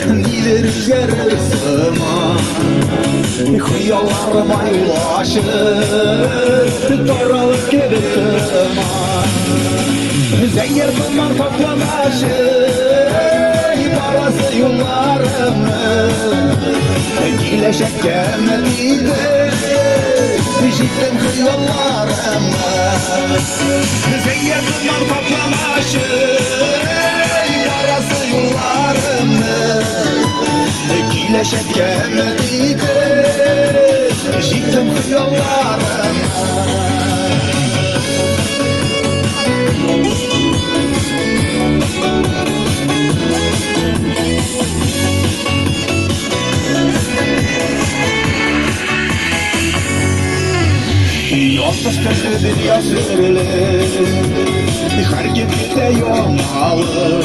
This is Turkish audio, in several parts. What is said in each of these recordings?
Niler üzgerir zaman Hıyallarım aylaşır Daralıp gelip tırman Zengir duman toplamaşır Parası yollarımız Gileşek cennetiydi Jittim hıyallarımız Zengir duman toplamaşır Parası yollarımız Gileşek cennetiydi Jittim hıyallarımız Yoldaş gözüdür yazırlı Harekette yomalı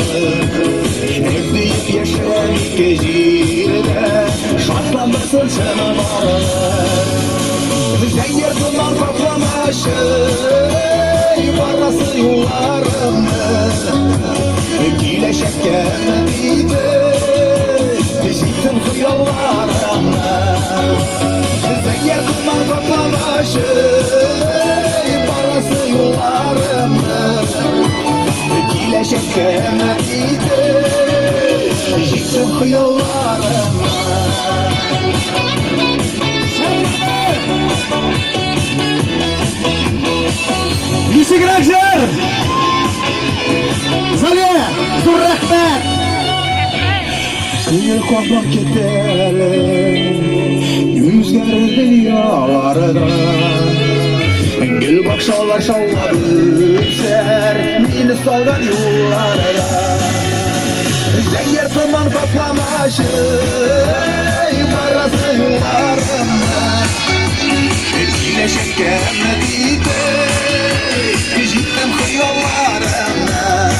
Evdeyip yaşayan gecede Şartlandırsın sana varlık Zengir duman toplamaşır Parası yollarımız Gileşek gelmediydi Jittim hıyallarımız Zengir duman toplamaşır Parası yollarımız Gileşek gelmediydi Jittim hıyallarımız Yüksek Rakşar Zaliye Zor rahmet Sıyır kopmak gider Yüzler dünyalarda Gül bakşalar şavladı Ser Beni salgan yollarda Zengir duman toplamaşır Parası yollarımda Gileşek gelmediydi Jittim hıyallarımda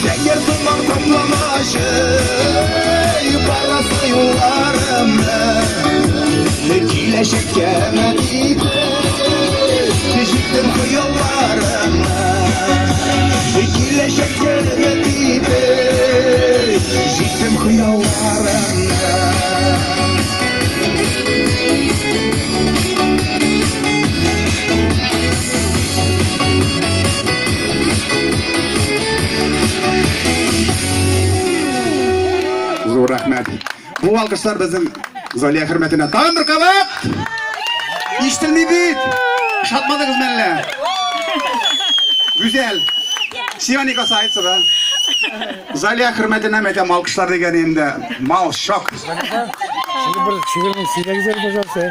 Zengir duman toplamaşır Parası yollarımda Gileşek gelmediydi Jittim hıyallarımda Gileşek gelmediydi Jittim hıyallarımda Zor rahmet. Bu alkışlar bizim Zaliye hürmetine. Tağın bir kavat. İştilmeyi bit. Şatmadınız benimle. Güzel. Sivanika sahip sıra. Zaliye hürmetine metem alkışlar degenimde. Mal şok. Şimdi bir çiğirmek güzel boşalsa.